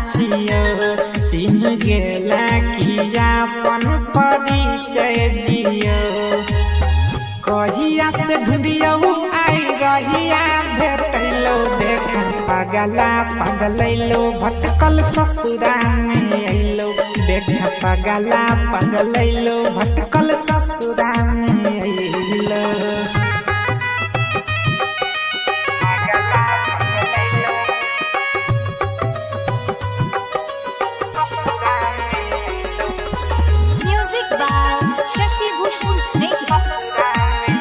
छियो चिन्ह गेला कि अपन परिचय दियो कहिया से ढूंढियो आई रहिया भेटैलो देख पगला पगलैलो भटकल ससुरा में अइलो देख पगला पगलैलो भटकल ससुरा में अइलो Music by Shashi Bhushan Snake.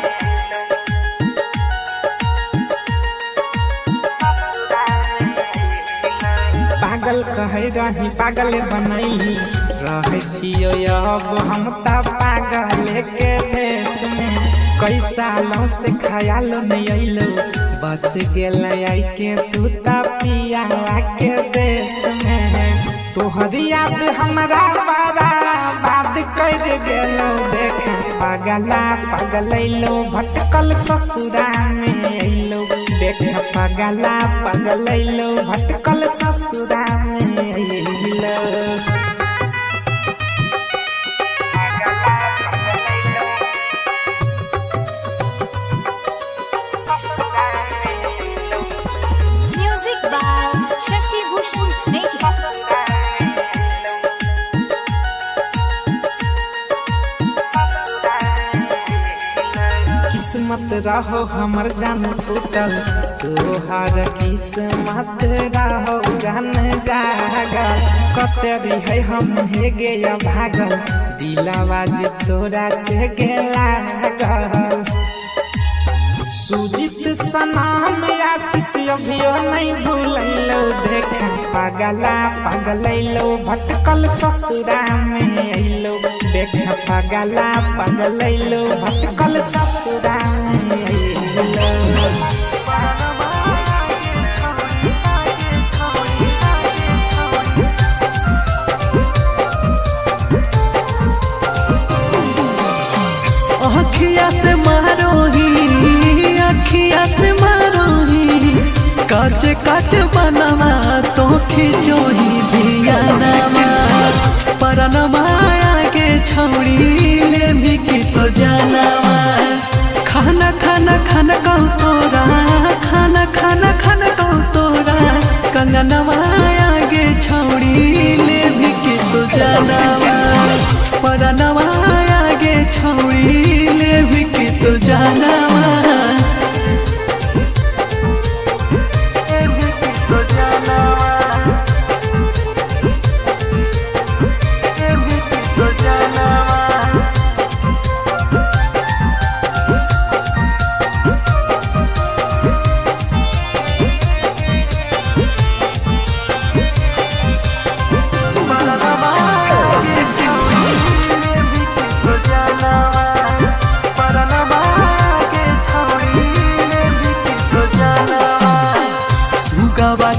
पागल कहे रही पागल बनैली रहे छियो अब हम त पागल के भेष में कई सालों से ख्याल नहीं अइलो बस गेल आई के तू त पिया के देश में तोहरी याद हमरा बड़ा बात कर गेलो देख पगला पगलैलो भटकल ससुरा में अइलो देख पगला पगलैलो भटकल ससुरा में अइलो Music by Shashi Bhushan Snake. किस्मत रहो हमर जान टूटल तोहार किस्मत रहो जान जागल कतरी है हम हे गे भागल दिलावाज तोरा से गेला गल सुजित सनाम आशीष अभियो नहीं भूलैलो देख पगला पगलैलो भटकल ससुरा में अइलो देख पगला पगलैलो भटकल ससुरा में अइलो अखिया से मारोही अखिया से मारोही काच काच बनवा तो खिचोही धियानवा परनमा आगे छौड़ी ले भी की तो जानवा खाना खाना खाना कहू तोरा खाना खाना खाना कहू तोरा कंगनवा आगे छौड़ी ले भी की तो जानवा परनमा आगे छौड़ी ले भी की तो जानवा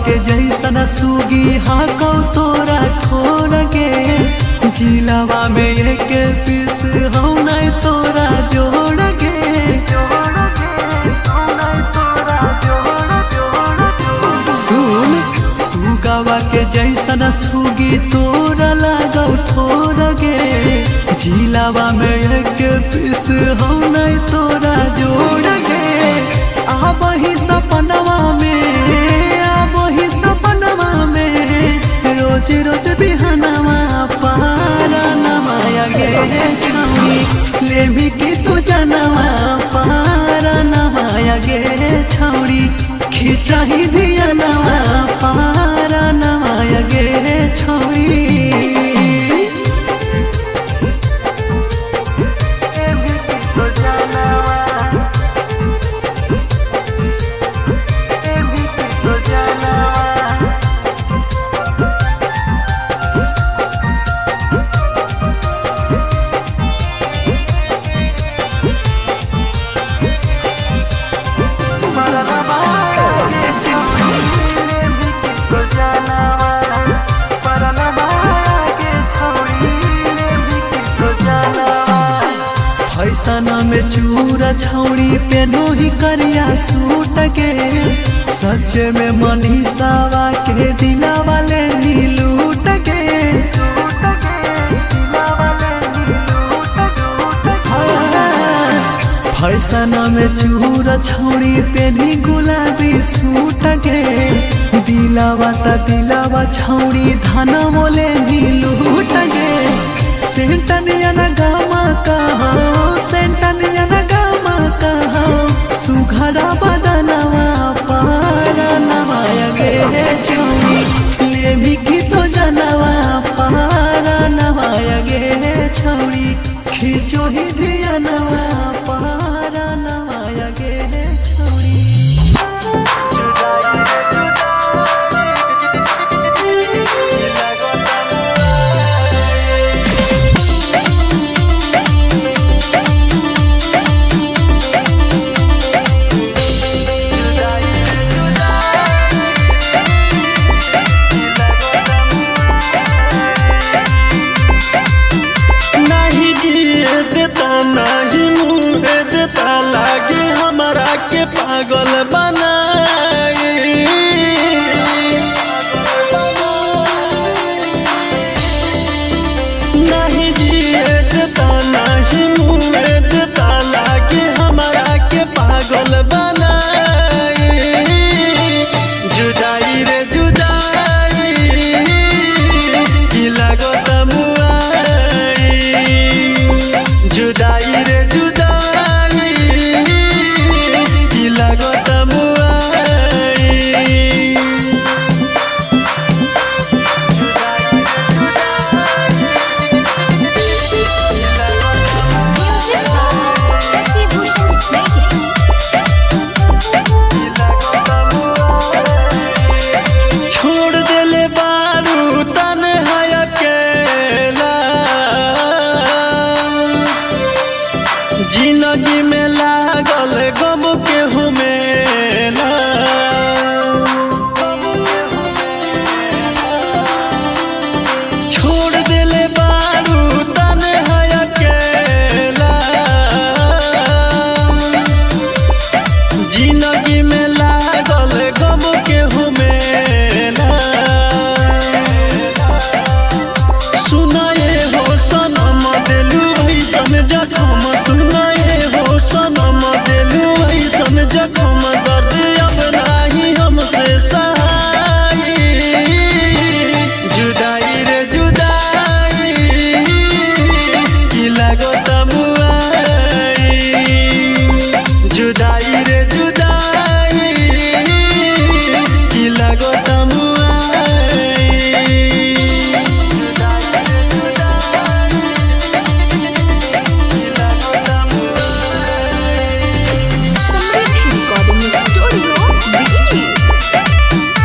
के जैसन सुगी हाँ कौ तोरा ठोर गे जिलावा में एक पीस हो नहीं तोरा जोड़ गे सुन सुगावा के जैसन सुगी तोरा लागौ ठोर गे जिलावा में एक पीस हो नहीं तोरा जोड़ गे आ वही सपनवा में सपनवा में रोज रोज बिहनवा पारा नमाया गे छौड़ी ले भी की तू जनवा पारा नमाया गे छौड़ी खिंचा ही दिया नवा पारा नमाया गे छौड़ी फैसना में चूरा छौड़ी पे नोही करिया सूट के सच में मनीषावा के दिला वाले नीलू से चूर छौड़ी पेनी गुलाबी सूट गे दिलावा ता दिलावा छौड़ी धाना मोले लूट गे सेंटनिया न गामा कहा सेंटनिया न गामा कहा सुघरा बदनवा पारा नवाया गे छौड़ी ले भी की तो जनवा पारा नवाया गे छौड़ी खींचो ही दिया नवा पारा नवाया गे छौड़ी पागल बनाए नहीं जिए देता नहीं मुँह देता लागे हमारा के पागल बनाए जुदाई रे जुदाई की लागत मुआई जुदाई रे जुदाई की लागत मुआई Music by Shashi Bhushan Snehhi. छोड़ देले बारू तन्हा अकेला जिंदगी में लागल गम के हुमेला छोड़ देले बारू तन्हा अकेला जिंदगी में लागल गम के हुमेला सुनाए हो सनम दिलू ऐसन जखम सुनाए हो सनम दिलू ऐसन जखम दर्द अब नाही हमसे सहाई जुदाई रे जुदाई की लागत मुआई जुदाई रे जुदाई की लागत मुआई Samriddhi Recording Studio, Delhi.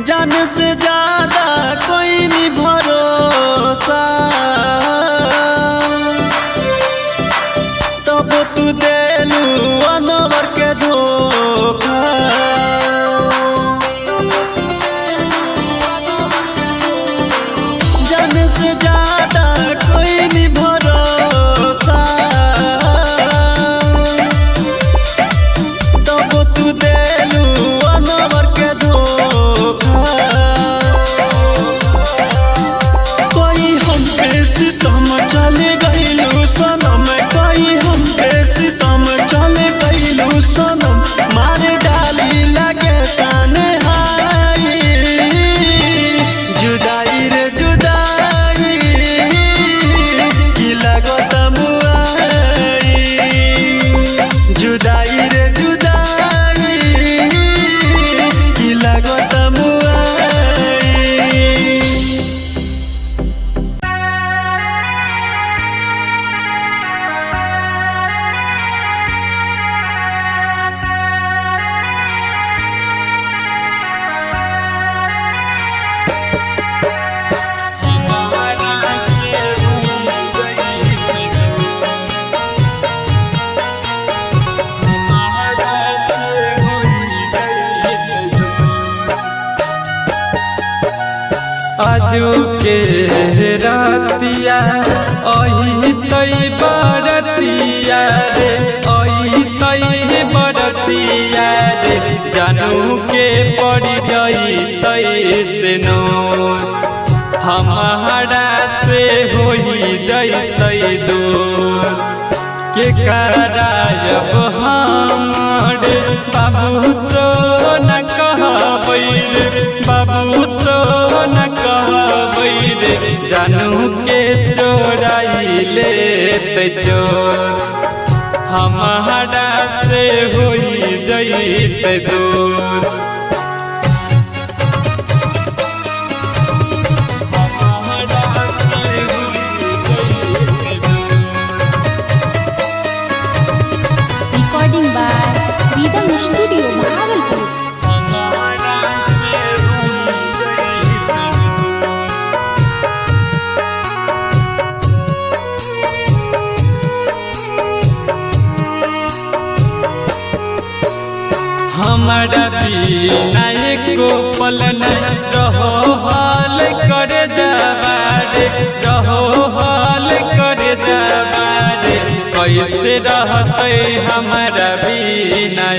जान से ज्यादा कोई नहीं भरोसा तब तू देलू अनवर के धोखा जान से ज्यादा कोई नहीं भरोसा तब तू देलू अनवर के धोखा कोई हम पे सितम चले गईलू सनम कोई हम पे सितम चले गईलू सनम मारे डाली लगे तन्हाई जुदाई रे जुदाई की लागत मुआई जुदाई रे जुदाई की लागत मुआई आजू के रातिया अही तई बरतिया रे अही तई बरतिया रे जानू के पड़ जाई तई से नो हमारा से होई जाई तई दो करायब हमारे बाबू सो न कहबै रे बाबू सो न कहबै रे जानू के चोराई ले चोर हमारा से होई जैते दूर Recording by Rhythm Studio, Bhagalpur. हमारा बिना एको पल न रहो हाल करे जबारे रहो हाल करे जबारे कैसे रहते हमारा बिना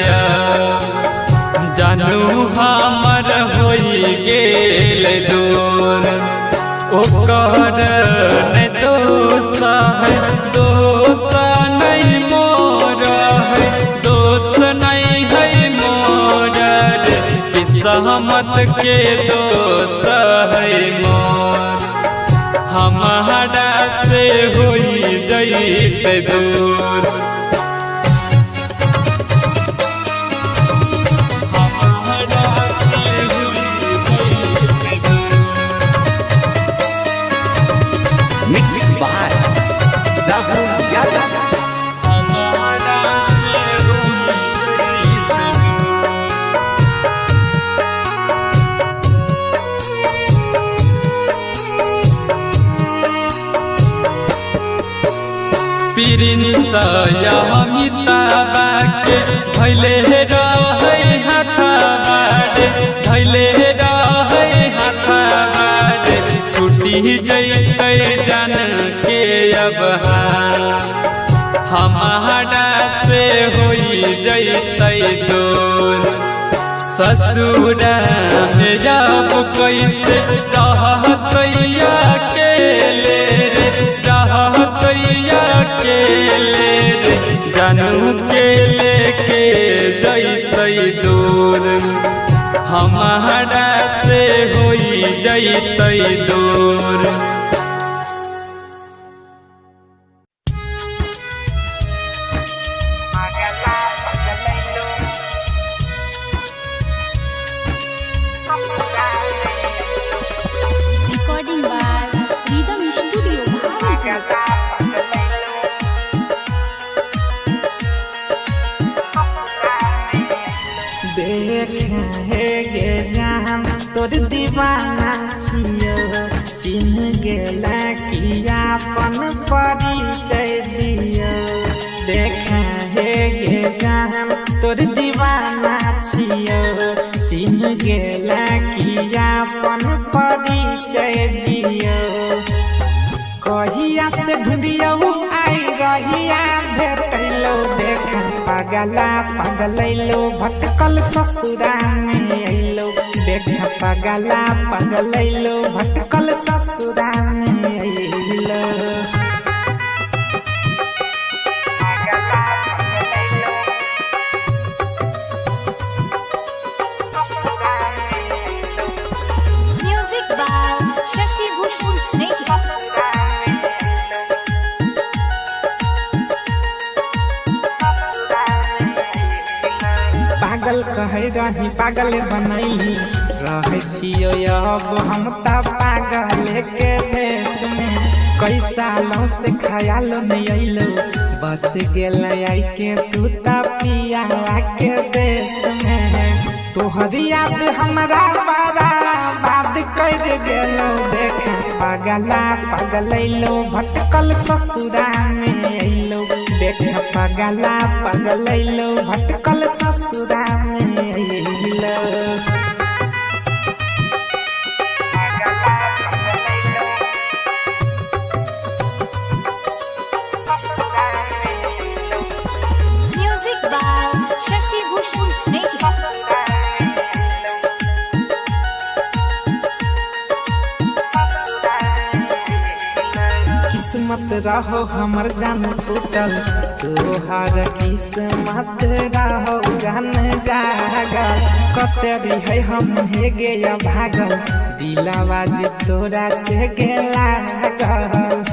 जानू हमर होई गेल दूर ओकर ने दोष है दोष नहीं मोर है दोष नहीं है मोर किस्मत के दोष है मोर हमारा से होई जैते दूर Mixed by Rahul Yadav. अमिताबा के धैले रहे हाथाबारे धैले रहे हाथाबारे छुट्टी जैते जान के अब हमारा से होई जैते दूर ससुर में जब कैसे रहतैया अकेले रे रहतैया अकेले रे जानू के लेके जैते दूर हमारा से होई जैते दूर Recording by Rhythm Studio, Bhagalpur. देखे गे जान तोर दीवाना छियो चिन्ह गेला कि अपन परिचय दियो देखे गे जान तोर दीवाना छियो चिन्ह गेला कि अपन परिचय दियो कहिया से ढूंढियो आई रहिया भेटैलो देखा पगला पगलैलो भटकल ससुरा में अइलो देखा पगला पगलैलो भटकल ससुरा में अइलो Music by Shashi Bhushan Snake. पागल कहे रही पागल बनैली रहे छियो अब हम त पागल के भेष में कई सालों से ख्याल नहीं अइलो बस गेल आई के तू त पियावा के देश में तोहरी याद हमरा बड़ा बात कर गेलो देखे पगला पगलैलो भटकल ससुरा में अइलो देखे पगला पगलैलो भटकल ससुरा में अइलो Music by Shashi Bhushan Snake. किस्मत रहो हमर जान टूटल तोहर किस्मत रहो जान जागल कतरी है हम हे गे भागल दिलवा जे तोरा से गे लागल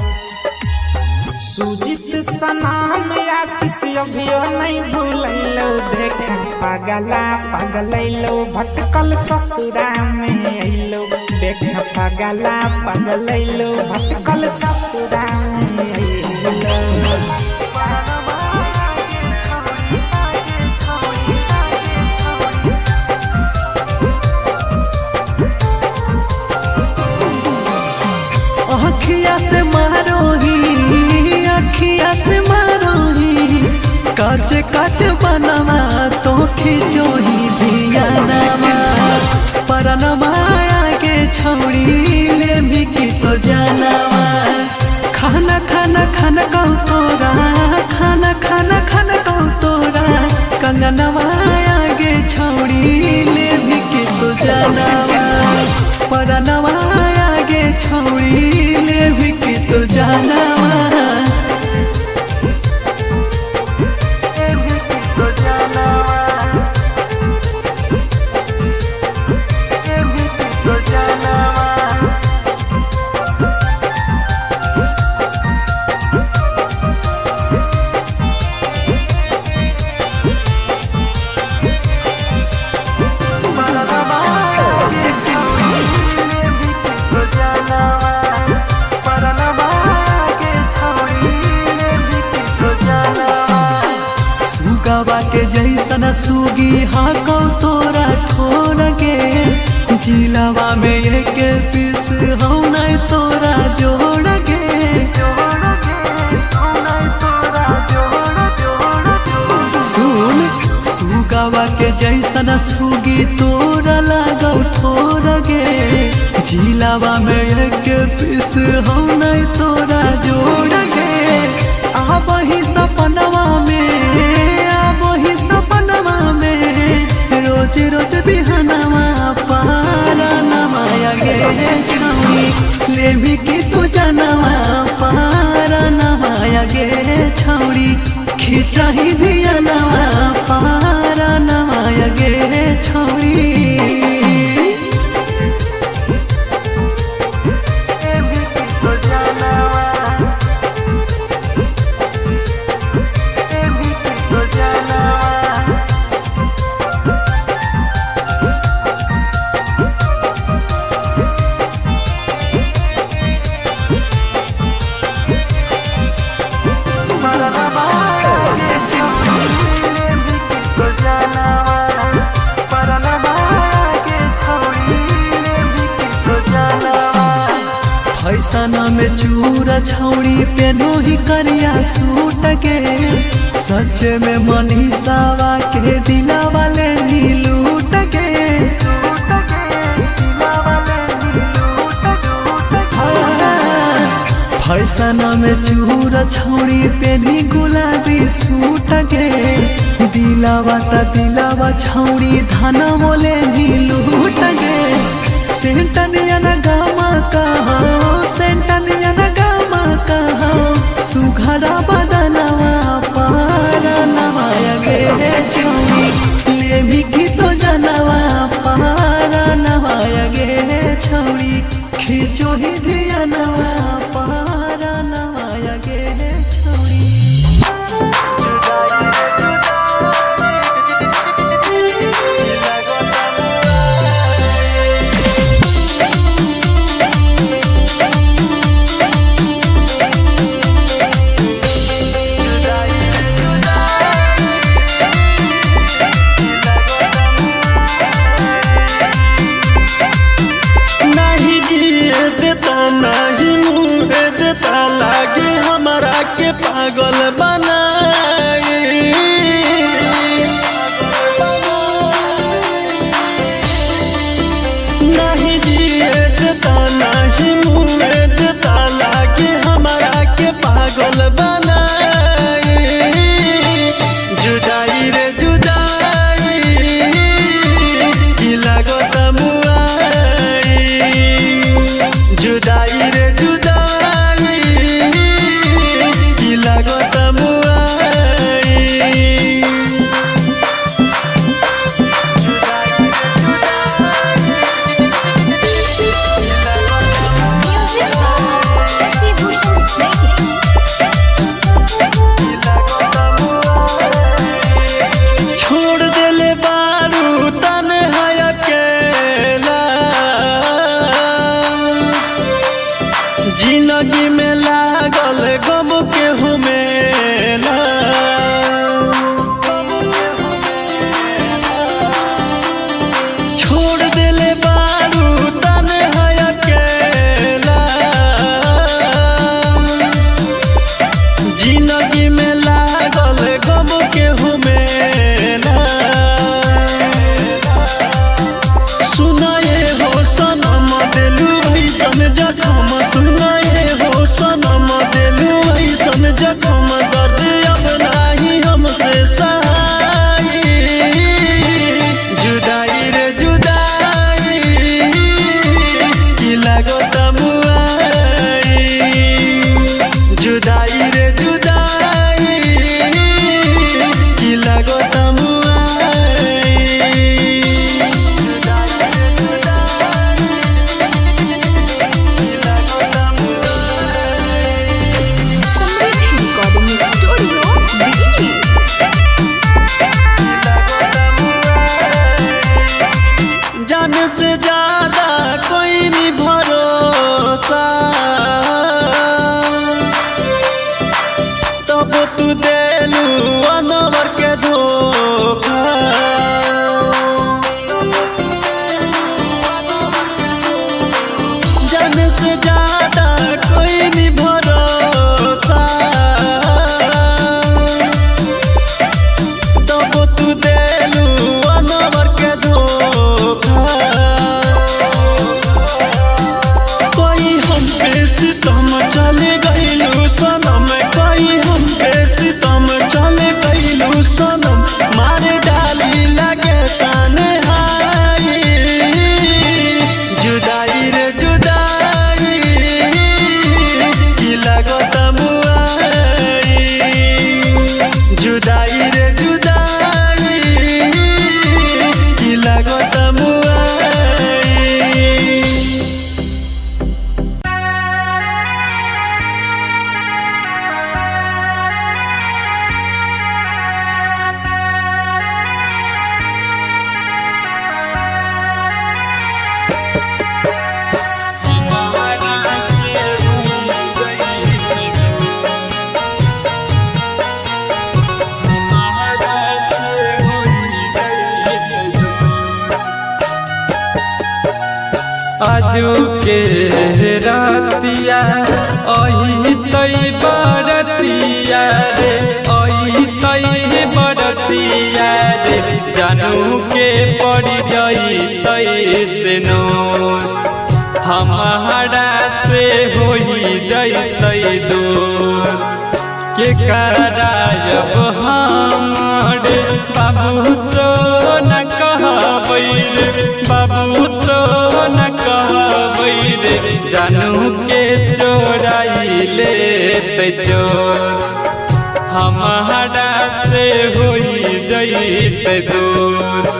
सुजित सनाम आशीष अभियो नहीं भूलैलो देख पगला पगलैलो भटकल ससुरा में अइलो देख पगला पगलैलो भटकल ससुरा में अइलो अखिया से मारोही अखिया से मारोही काच काच बनवा तो खिचोही दिया नामा परनमा आगे छौड़ी ले भी की तो जानवा खाना खाना खाना कहू तोरा खाना खाना खाना कहू तोरा कंगनवा आगे छौड़ी ले भी की तो जानवा परनमा आगे छौड़ी ले भी की तो जानवा के जैसन सुगी हाको तोरा ठोर के जिलावा में एक पीस हो नहीं तोरा जोड़ के सुन सुगावा के जैसन सुगी तोरा लागो ठोर के जिलावा में एक पीस हो नहीं तोरा जोड़ के अब ही सपनवा में सपनवा में रोज रोज बिहनवा पारा नमाया गे छौड़ी ले भी की तू जनवा पारा नमाया गे छौड़ी खिंचा ही दिया नवा पारा नमाया गे छौड़ी फैसना में चूरा छौड़ी पेनो ही करिया सूट के सच में मनीषावा के दिला वाले नी लूट के फैसना में चूरा छौड़ी पेनी गुलाबी सूट के दिलावा छौड़ी धाना बोले नी लूट के सेंटनिया न गामा कहो सेंटनिया न गामा कहो सुघरा बदनवा पारा नवाया गे छौड़ी ले भी की तो जनवा पारा नवाया गे छौड़ी खींचो ही दिया नवा पारा नवाया गे छौड़ी से ज्यादा कोई नहीं भरोसा तब तू देलू अनवर के धोखा जान से ज्यादा कोई नहीं भरोसा तब तू देलू अनवर के धोखा कोई हम पे सितम चले गइलू सनम कोई हम पे सितम चले गइलू सनम मारे डाली लगे तन्हाई जुदाई रे जुदाई की लागत मुआई जुदाई रे जुदाई की लागत मुआई आजू के रातिया अही तई बरतिया रे अही तई बरतिया रे जानू के पड़ जाई तई से नो हमारा से होई जाई तई दूर के करायब हमारे बाबू सो न कहबै रे बाबू सो न कहबै रे जानू के चोराई ले चोर हमारा से होई जई दूर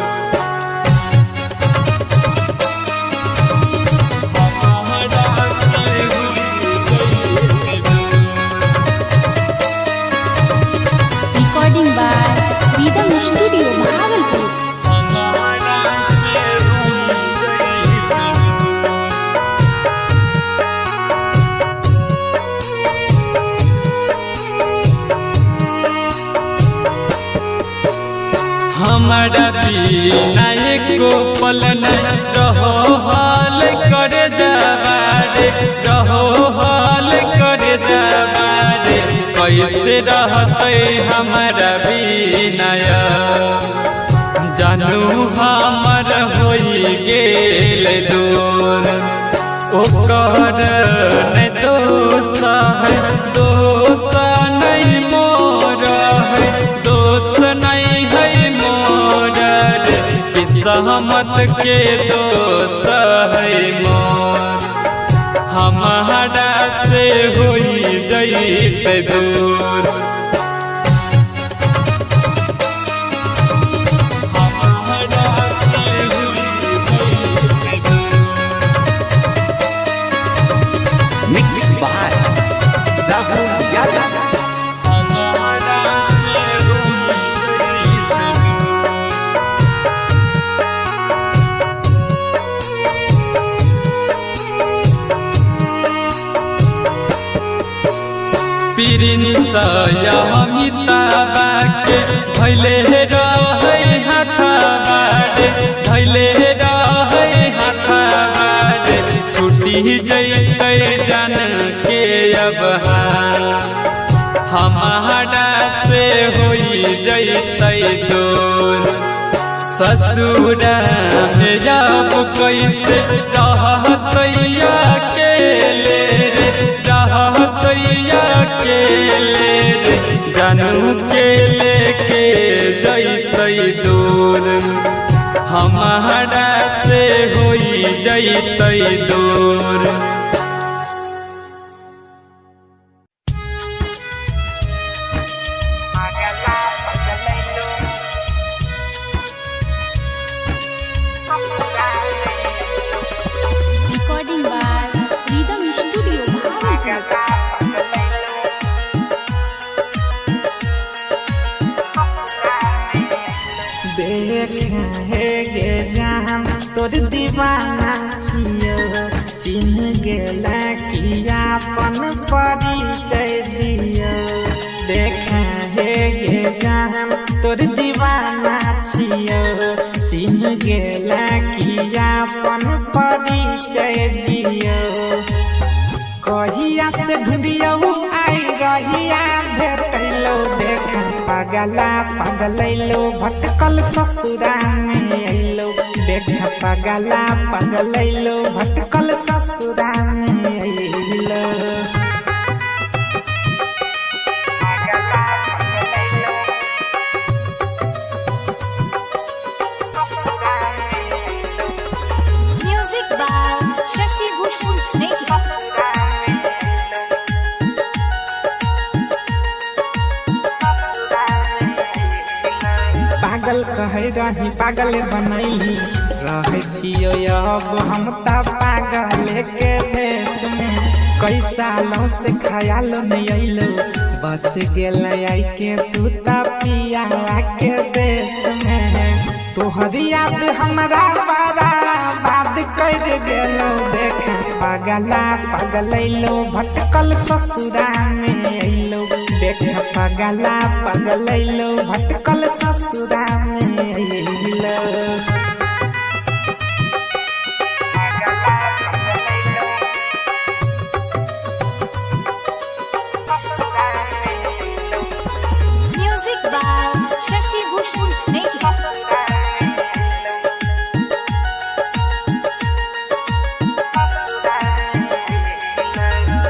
Recording by Rhythm Studio, Bhagalpur. हमारा बिना एको पल न रहो हाल कर जाबारे रहो हाल कर जाबारे कैसे रहते हमारा बिना जानू हमर होई गेल दूर ओकर न दोष है दोष नहीं मोर है दोष नहीं है सहमत के दोष है मोर हमारा से होई जई दूर हमारा से होई जई दूर मिक्स बाय राहुल यादव हमारा से होई जई दूर अमिताबा के धैले रहे हाथाबारे धैले रहे हाथाबारे छुट्टी जैते जान के अब हमारा से होई जैते दूर ससुरा में जब कैसे रहतैया अकेले रे रहतैया अकेले रे जानू के लेके जैते दूर हमारा से होई जैते दूर Recording by Rhythm Studio, Bhagalpur. देखेंगे जहाँ तो तोर दीवाना छियो चिन्ह गेला कि अपन परिचय दियो देखा हे गे जान तोर दीवाना छियो चिन्ह गेला कि अपन परिचय दियो कहिया से ढूंढियो आई रहिया भेटैलो देखा पगला पगलैलो भटकल ससुरा में अइलो देखा पगला पगलैलो भटकल ससुरा में अइलो Music by Shashi Bhushan Snake. पागल कहे रही पागल बनई रहे छियो अब हम त पागल के भेष में कई सालों से ख्याल नहीं अइलो बस गेल आई के तू त पिया के देश में तोहरी याद हमरा बड़ा बात कर गेलो देखा पगला पगलैलो भटकल ससुरा में अइलो देखा पगला पगलैलो भटकल ससुरा में अइलो Music by Shashi Bhushan Snake.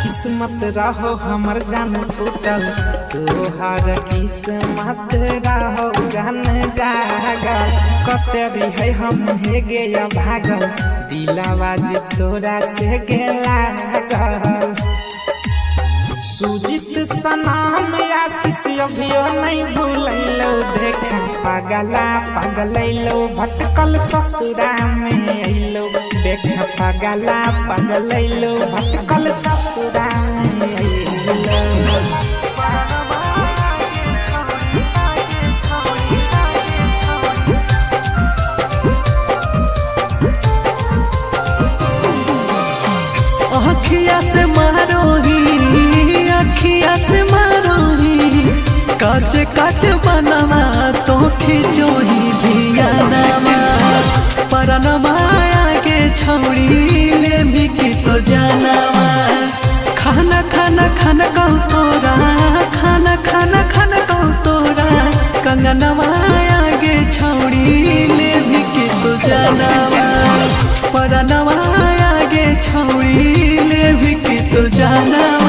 किस्मत रहो हमर जान टूटल तोहार किस्मत रहो जान जागल कते रही हम हे गे भागल दिलावा जे तोरा से गेला गल सुजित सनाम आशीष अभियो नहीं भूलैलो देखा पगला पगलैलो भटकल ससुरा में अइलो देखा पगला पगलैलो भटकल ससुरा में अइलो अखिया से मारोही अखिया से मारोही काच काच बनवा तो खिचोही धियानवा परनमा आगे छौड़ी ले भी की तो जानवा खाना खाना खाना कहू तोरा खाना खाना खाना कहू तोरा कंगनवा आगे छौड़ी ले भी की तो जानवा परनमा आगे छौड़ी ले भी की तो जानवा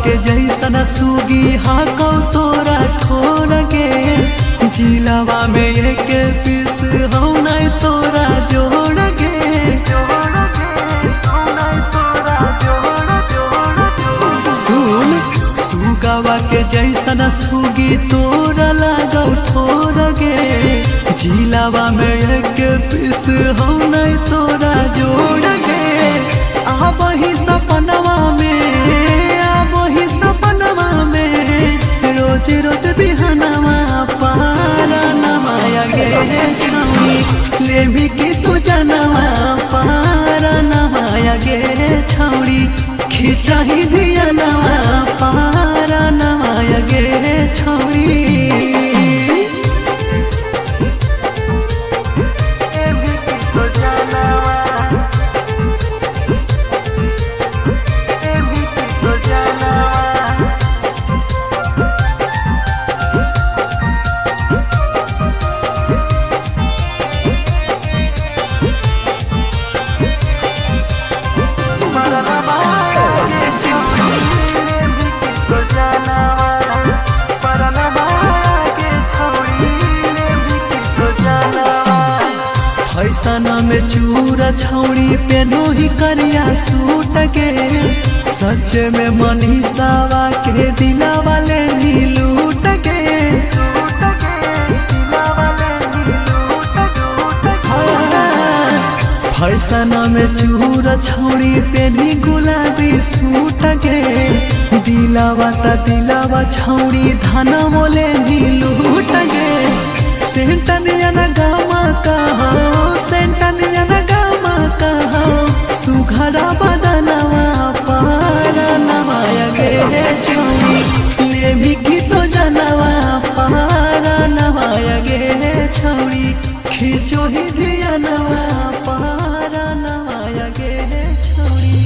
के जैसन सुगी हाको तोरा ठोर गे जिलावा में एक पीस हो नहीं तोरा जोड़ गे सुन सुगावा के जैसन सुगी तोरा लागो ठोर गे जिलावा में एक पीस हो नहीं तोरा जोड़ गे अब ही सपनवा में सपनवा में रोज रोज बिहनवा पारा नमाया गे छौड़ी ले भी की तू जनवा पारा नमाया गे छौड़ी खिंचा ही दिया नवा पारा नमाया गे छौड़ी फैशन में चूरा छौड़ी पेनो ही करिया सूट के सच में मनीषावा के दिला वाले नीलूट के फैशन में चूरा छौड़ी पेनी गुलाबी सूट के दिलावा छौड़ी धना मोले नीलूट के सेंटनियन गामा कहा सेंटनियन गामा कहा सुघरा बदनवा पारा नवाया गे छौड़ी ले भी की तो जनवा पारा नवाया गे छौड़ी खींचो ही दिया नवा पारा नवाया गे छौड़ी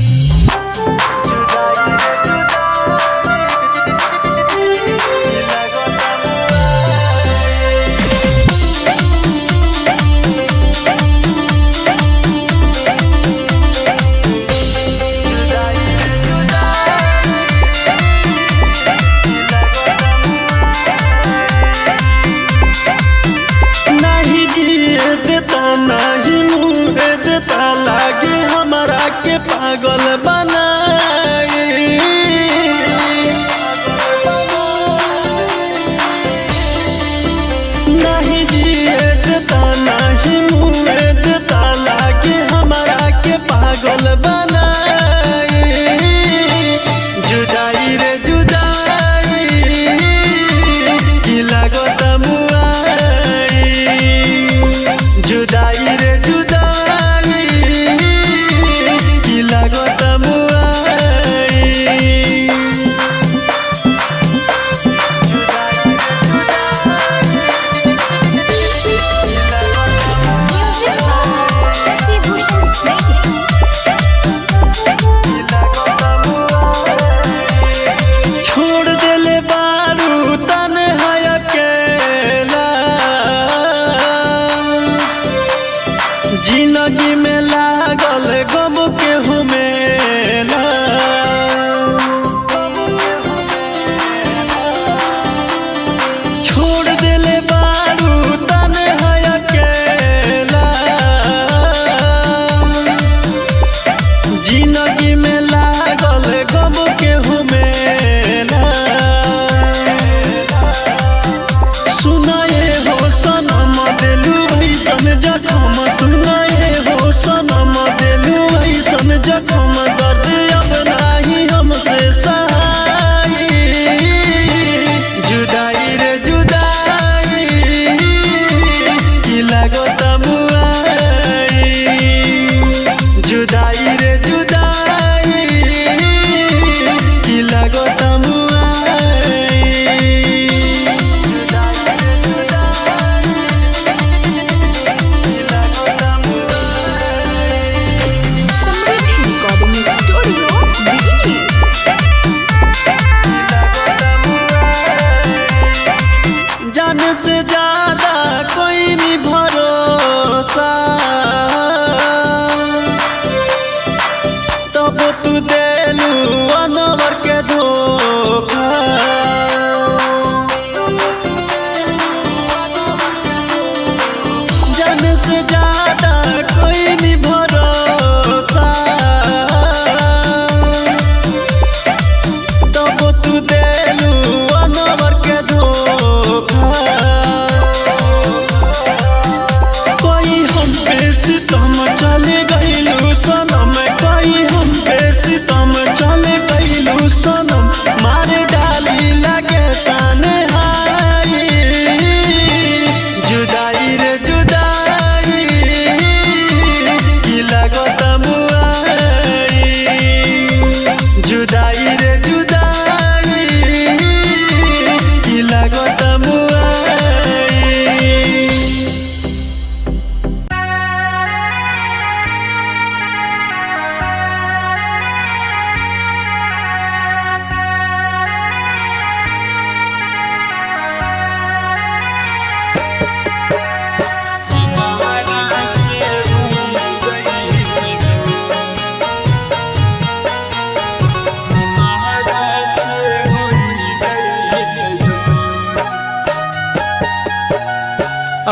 नहीं जिए देता नहीं मुँह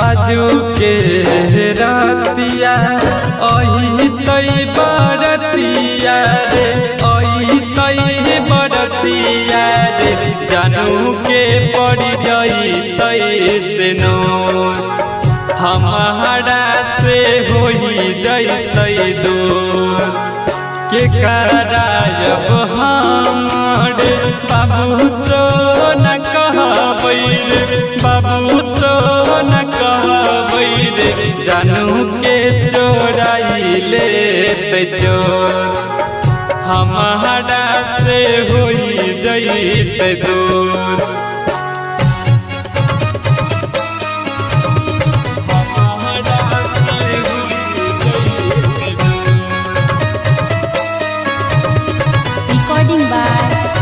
आजू के रातिया अही तई बरतिया रे अही तई बरतिया रे जानू के पड़ जाई तई से नो हमारा से होई जैतै दूर के करायब हमारे बाबू सो न कहबै रे बाबू सो न कहबै रे जानू के चोराई लेते चोर हमारा से होई जैतै दूर Recording by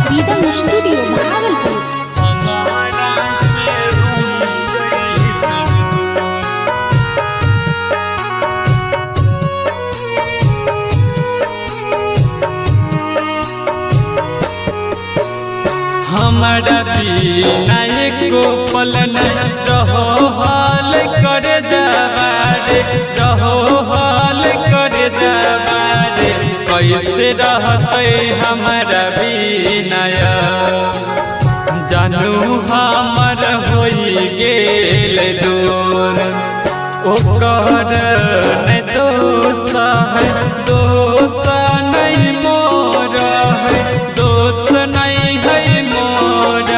Freedom Studio, Bhagalpur. हमारा बिना एको पल नहीं रहो हाल कर जबारे रहो हाल कर जबारे कैसे रहते हमारा बिना जानू हमर होई गेल दूर ओकर नहीं दोष है दोष नहीं मोर है दोष नहीं है मोर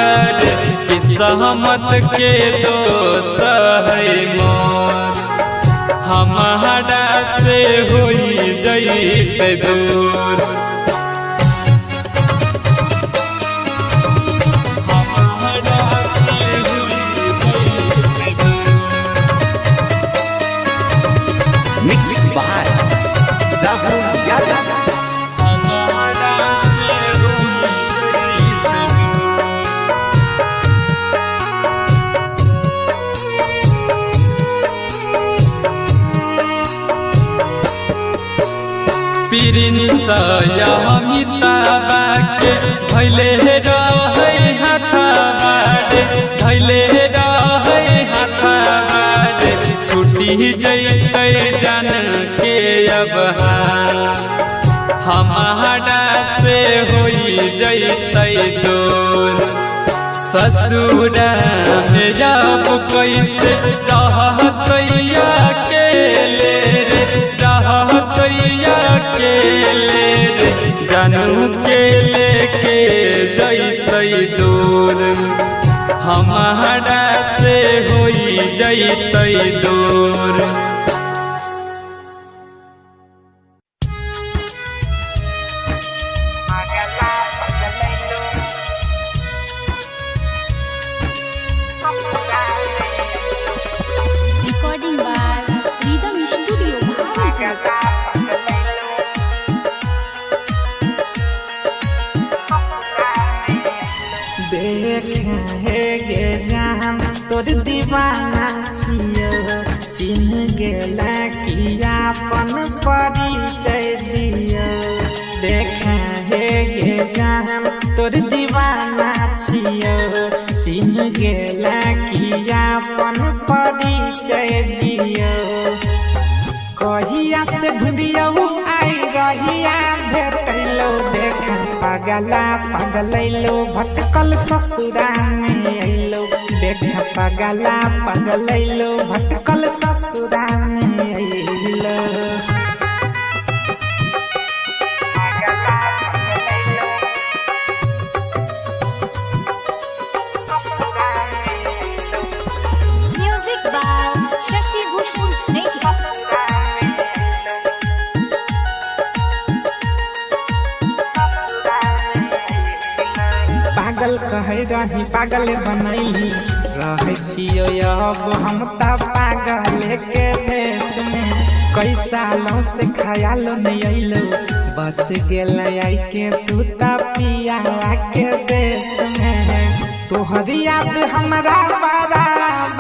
किस्मत के दोष है मोर हमारा से होई जैतै दूर मिक्स बाय राहुल यादव। प्रिंसया मिताबा के भैले रहै हाथाबारे भैले रहै हाथाबारे छुट्टी जैतै जान के अब हमारा से होई जैतै दूर ससुरा में जब कैसे रहतै अकेले रे रहतै अकेले रे जानू के लेके जैतै दूर हमारा से होई जैतै दूर Recording by Freedom Studio, Bhagalpur. देखे हे गे जान तोर दीवाना छियो चिन्ह गेला किया अपन परिचय दियो देखे हे गे जान तोर दीवाना छियो चिन्ह गेला किया अपन परिचय दियो कहिया से ढूंढियो आई रहिया भेटैलो देखा पगला पगलैलो भटकल ससुरा में अइलो देखा पगला पगलैलो भटकल ससुरा में अइलो Music by Shashi Bhushan Snehi. पागल कहे रही पागल बनैली रहे छियो अब हम त पागल के भेष में कई सालों से ख्याल नहीं अइलो बस गेल आई के तू त पिया के देश में तोहर याद हमरा बड़ा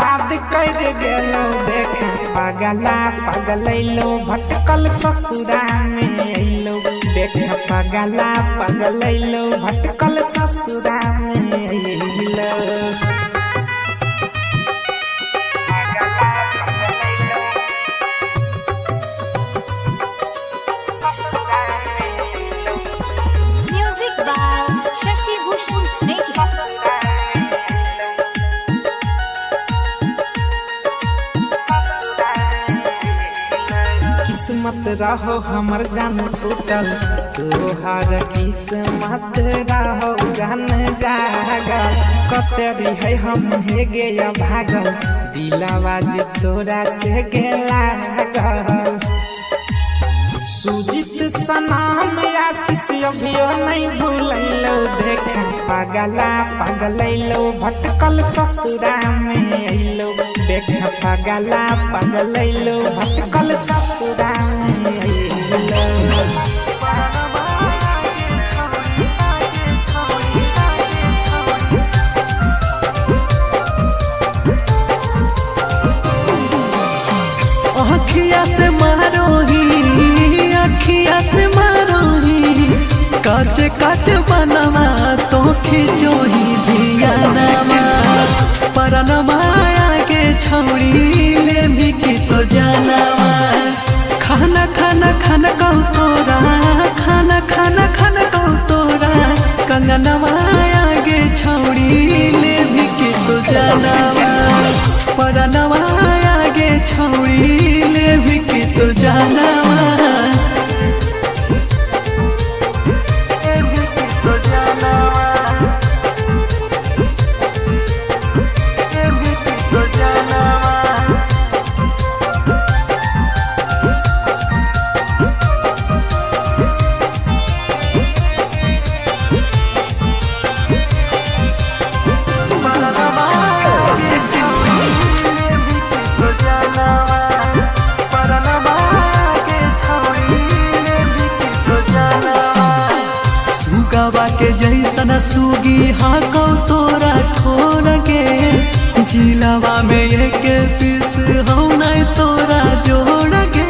बात कर गेलो देख पगला पगलैलो भटकल ससुरा में अइलो देख पगला पगलैलो भटकल ससुरा में अइलो किस्मत रहो हमर जान टूटल तोहार किस्मत रहो जान जागल कतरी है हम हे गया भागल दिलावा जे तोरा से गेला गल सुजित सनाम आशीष अभियो नहीं भूलैलो देख पागला पगलैलो भटकल ससुरा में अइलो देख पागला पगलैलो भटकल ससुरा में अइलो अखिया से मारोही अखिया से मारोही काचे काचे बनवा तो खिचोही धियानवा परनमा आगे छौड़ी ले भी की तो जानवा खाना खाना खाना कौ तोरा खाना खाना खाना कौ तोरा कंगनवा आगे छौड़ी ले भी की तो जानवा परनमा आगे छौड़ी ले भी की तो जानवा के जैसन सुगी हाँ कौ तोरा ठोर गे जिलावा में एक पीस हो नहीं तोरा जोड़ गे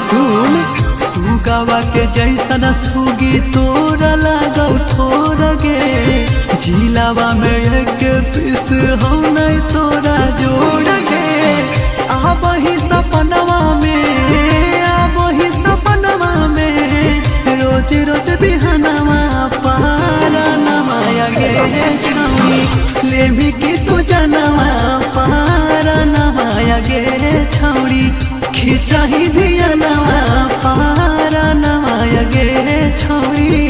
सुन सुगावा के जैसन सुगी तोरा लागौ ठोर गे जिलावा में एक पीस हो नहीं तोरा जोड़ गे वही सपनवा में वही सपनवा में रोज रोज बिहनवा पारा नमाया गे छौड़ी ले भी की तू जनवा पारा नमाया गे छौड़ी खिंचा ही दिया नवा पारा नमाया गे छौड़ी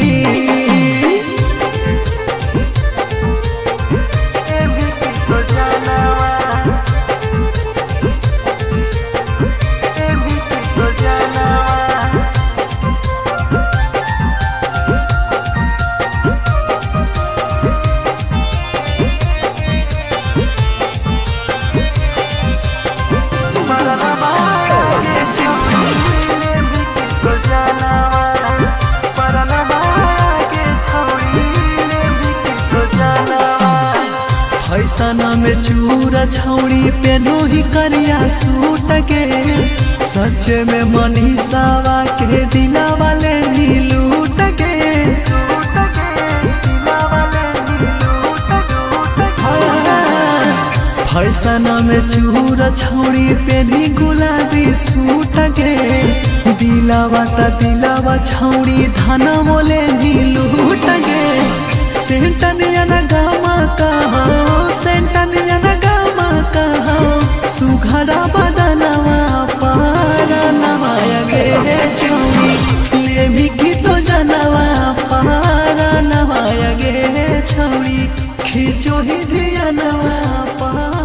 फैसना में चूरा छौड़ी पेनो ही करिया सूट के सच में मनीषावा के दिला वाले नीलूट के फैसना में चूरा छौड़ी पेनी गुलाबी सूट के दिलावा छौड़ी धाना बोले नीलूट के सेंटनिया न गामा कहो सेंटनिया न गामा कहो सुघरा बदनवा पारा नवाया गे छौड़ी ले भी की तो जनवा पारा नवाया गे छौड़ी खिचो ही दिया नवा पारा